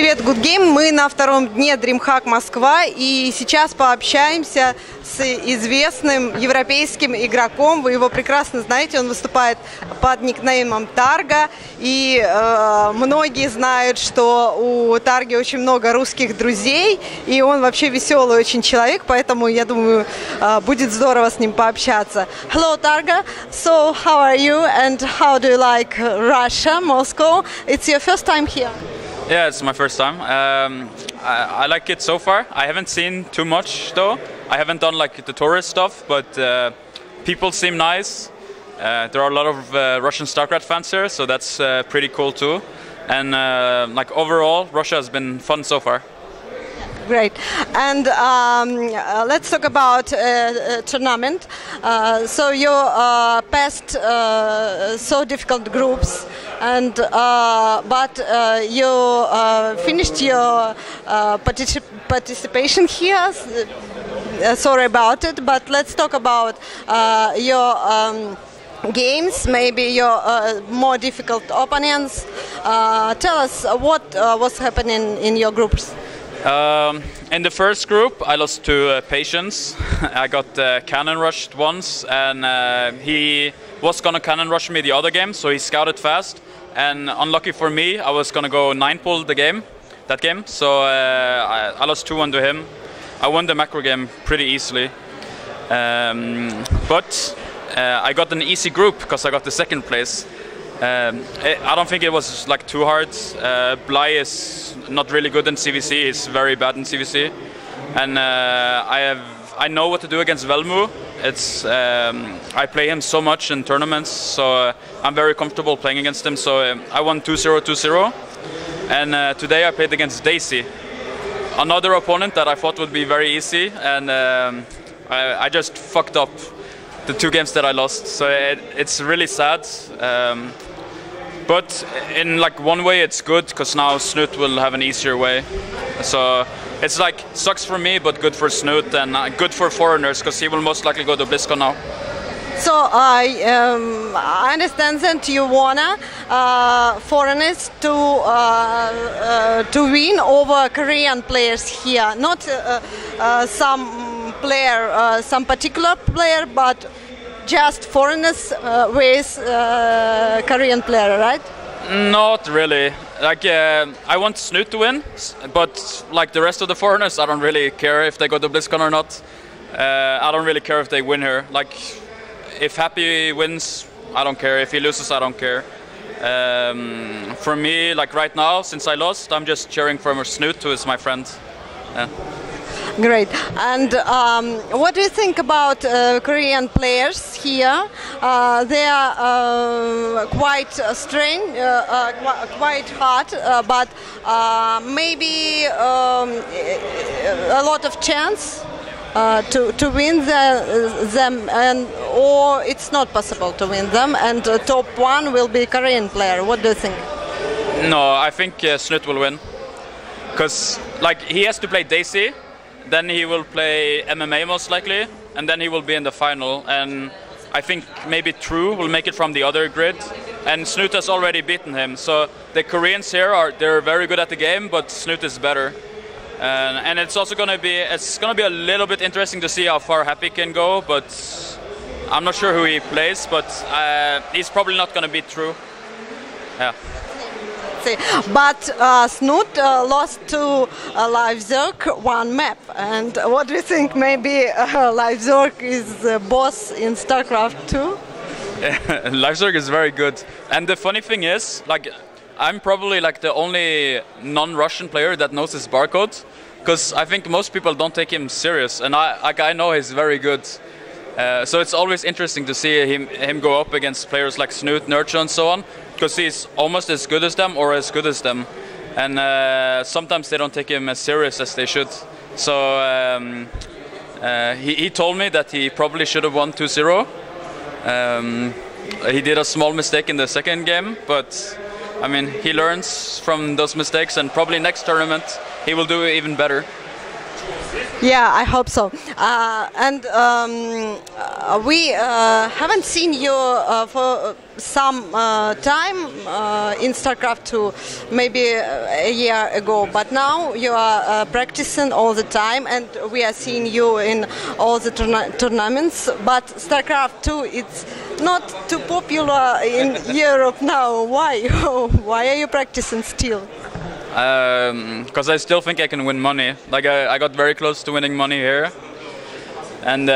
Привет, Good Game. Мы на втором дне DreamHack Москва и сейчас пообщаемся с известным европейским игроком. Вы его прекрасно знаете, он выступает под никнеймом Targa. И многие знают, что у Targi очень много русских друзей, и он вообще веселый очень человек, поэтому я думаю, будет здорово с ним пообщаться. Hello, Targa. So, how are you and how do you like Russia, Moscow? It's your first time here? Yeah, it's my first time. I like it so far. I haven't seen too much though. I haven't done like the tourist stuff, but people seem nice. There are a lot of Russian StarCraft fans here, so that's pretty cool too. And like overall, Russia has been fun so far. Great. And let's talk about tournament. So you passed so difficult groups, and but you finished your participation here. Sorry about it, but let's talk about your games, maybe your more difficult opponents. Tell us what was happening in your groups. In the first group, I lost to Patience. I got cannon rushed once, and he was gonna cannon rush me the other game, so he scouted fast. And unlucky for me, I was gonna go 9-pull that game. So I lost 2-1 to him. I won the macro game pretty easily, but I got an easy group because I got the second place. I don't think it was like too hard. Bly is not really good in CVC. He's very bad in CVC, and I know what to do against Velmu. It's I play him so much in tournaments, so I'm very comfortable playing against him. So I won 2-0, 2-0, and today I played against Daisy, another opponent that I thought would be very easy, and I just fucked up the 2 games that I lost. So it's really sad. But in like one way it's good because now Snoot will have an easier way. So it's like sucks for me but good for Snoot and good for foreigners because he will most likely go to BlizzCon now. So I understand that you wanna foreigners to win over Korean players here, not some player, some particular player, but just foreigners with Korean player, right? Not really. Like I want Snoot to win, but like the rest of the foreigners, I don't really care if they go to BlizzCon or not. I don't really care if they win here. Like if Happy wins, I don't care. If he loses, I don't care. For me, like right now, since I lost, I'm just cheering for Snoot, who is my friend. Yeah. Great. And what do you think about Korean players here? They are quite strange, quite hard, but maybe a lot of chance to win them, or it's not possible to win them, and top 1 will be Korean player. What do you think? No, I think Snoot will win, because like he has to play Daisy. Then he will play MMA most likely, and then he will be in the final. And I think maybe True will make it from the other grid. And Snoot has already beaten him. So the Koreans here they're very good at the game, but Snoot is better. And it's also gonna be a little bit interesting to see how far Happy can go. But I'm not sure who he plays, but he's probably not gonna beat True. Yeah. But Snoot lost to LiveZerg 1 map, and what do you think? Maybe LiveZerg is the boss in StarCraft 2? LiveZerg is very good, and the funny thing is, like, I'm probably like the only non-Russian player that knows his barcode, because I think most people don't take him serious, and I know he's very good. So it's always interesting to see him go up against players like Snoot, Nurture, and so on, because he's almost as good as them or as good as them. And sometimes they don't take him as serious as they should. So he told me that he probably should have won 2-0. He did a small mistake in the second game, but I mean, he learns from those mistakes, and probably next tournament he will do even better. Yeah, I hope so. And we haven't seen you for some time in StarCraft 2, maybe a year ago, but now you are practicing all the time, and we are seeing you in all the tournaments. But StarCraft 2, it's not too popular in Europe now. Why? Why are you practicing still? Because I still think I can win money. Like I got very close to winning money here, and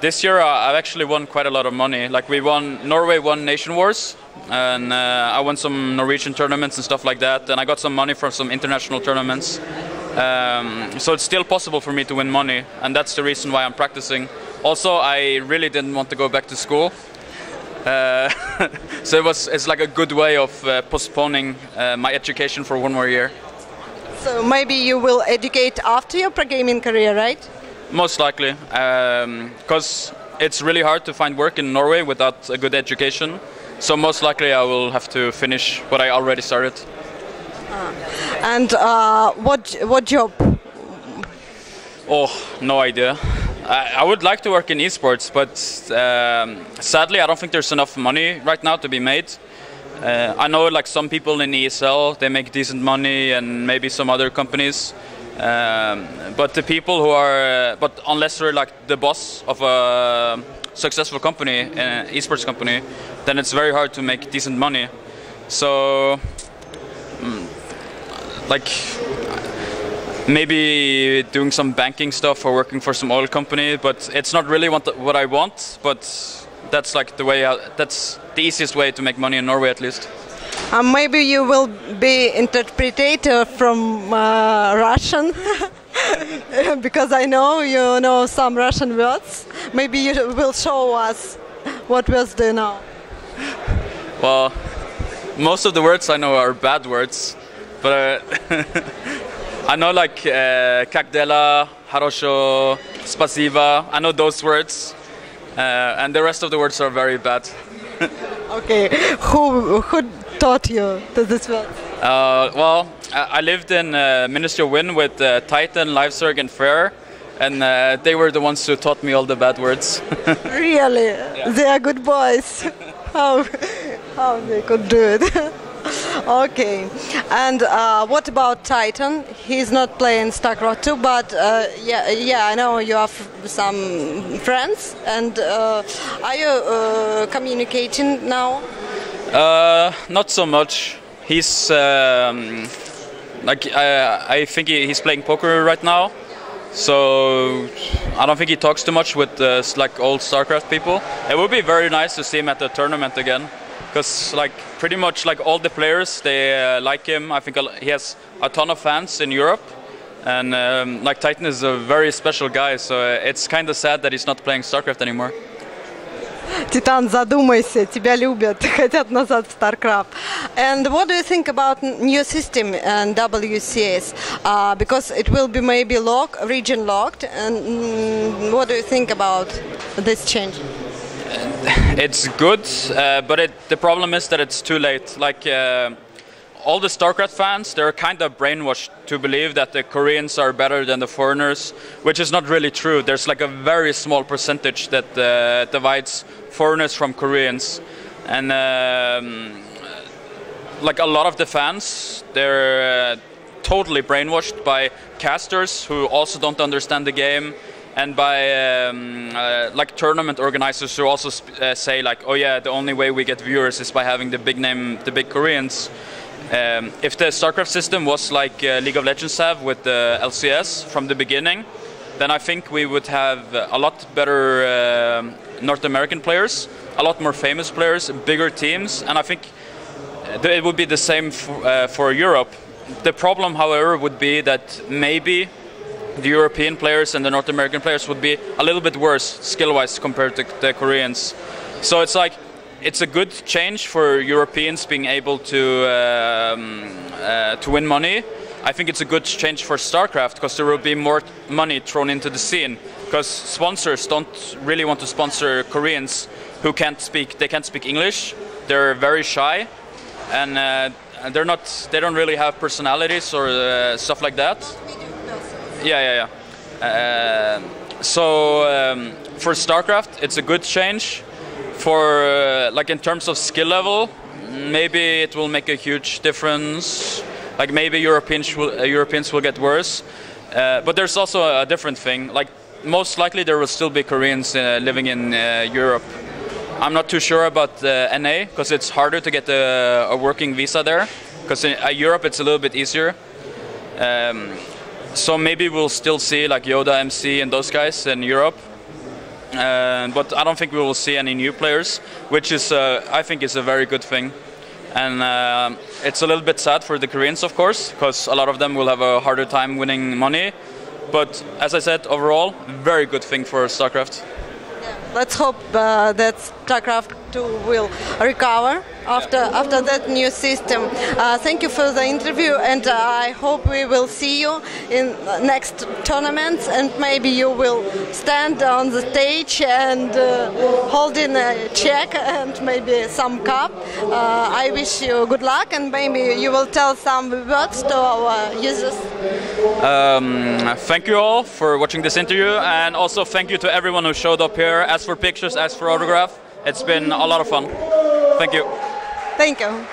this year I've actually won quite a lot of money. Like Norway won Nation Wars, and I won some Norwegian tournaments and stuff like that. And I got some money from some international tournaments. So it's still possible for me to win money, and that's the reason why I'm practicing. Also, I really didn't want to go back to school. So it's like a good way of postponing my education for one more year. So maybe you will educate after your pro-gaming career, right? Most likely, because it's really hard to find work in Norway without a good education. So most likely I will have to finish what I already started. And what job? Oh, no idea. I would like to work in esports, but sadly I don't think there's enough money right now to be made. I know like some people in ESL, they make decent money, and maybe some other companies. But the people who are, but unless you're like the boss of a successful company, an esports company, then it's very hard to make decent money. So, like, maybe doing some banking stuff or working for some oil company, but it's not really what I want. But that's like the way. That's the easiest way to make money in Norway, at least. Maybe you will be interpreter from Russian, because I know you know some Russian words. Maybe you will show us what words do you know. Well, most of the words I know are bad words, but I know like как дела, хорошо, спасибо. I know those words, and the rest of the words are very bad. Okay, who taught you this word? Well, I lived in Ministry of Wind with Titan, Livesurg, and Fair, and they were the ones who taught me all the bad words. Really? Yeah. They are good boys. How they could do it? Okay, and what about Titan? He's not playing StarCraft 2, but yeah, I know you have some friends, and are you communicating now? Not so much. He's like I think he's playing poker right now, so I don't think he talks too much with like old StarCraft people. It would be very nice to see him at the tournament again. Because like pretty much like all the players, they like him. I think he has a ton of fans in Europe, and like Titan is a very special guy. So it's kind of sad that he's not playing StarCraft anymore. Titan, задумайся, тебя любят, хотят назад в StarCraft. And what do you think about new system and WCS? Because it will be maybe region locked. And what do you think about this change? It's good, but the problem is that it's too late. Like all the StarCraft fans, they're kind of brainwashed to believe that the Koreans are better than the foreigners, which is not really true. There's like a very small percentage that divides foreigners from Koreans, and like a lot of the fans, they're totally brainwashed by casters who also don't understand the game, and by like tournament organizers who also say like, oh yeah, the only way we get viewers is by having the big name, the big Koreans. If the StarCraft system was like League of Legends have with the LCS from the beginning, then I think we would have a lot better North American players, a lot more famous players, bigger teams, and I think it would be the same for Europe. The problem, however, would be that maybe the European players and the North American players would be a little bit worse skill-wise compared to the Koreans. So it's like, it's a good change for Europeans being able to win money. I think it's a good change for StarCraft because there will be more money thrown into the scene. Because sponsors don't really want to sponsor Koreans who can't speak English. They're very shy, and they don't really have personalities or stuff like that. Yeah. For StarCraft, it's a good change. For like in terms of skill level, maybe it will make a huge difference. Like maybe Europeans will get worse. But there's also a different thing. Like most likely there will still be Koreans living in Europe. I'm not too sure about NA because it's harder to get a working visa there. Because in Europe it's a little bit easier. So maybe we'll still see like Yoda, MC, and those guys in Europe. But I don't think we will see any new players, which is I think is a very good thing. And it's a little bit sad for the Koreans, of course, because a lot of them will have a harder time winning money. But as I said, overall, very good thing for StarCraft. Let's hope that StarCraft 2 will recover after that new system. Thank you for the interview, and I hope we will see you in next tournaments, and maybe you will stand on the stage and holding a check and maybe some cup. I wish you good luck, and maybe you will tell some words to our users. Thank you all for watching this interview, and also thank you to everyone who showed up here, asked for pictures, asked for autograph. It's been a lot of fun. Thank you. Thank you.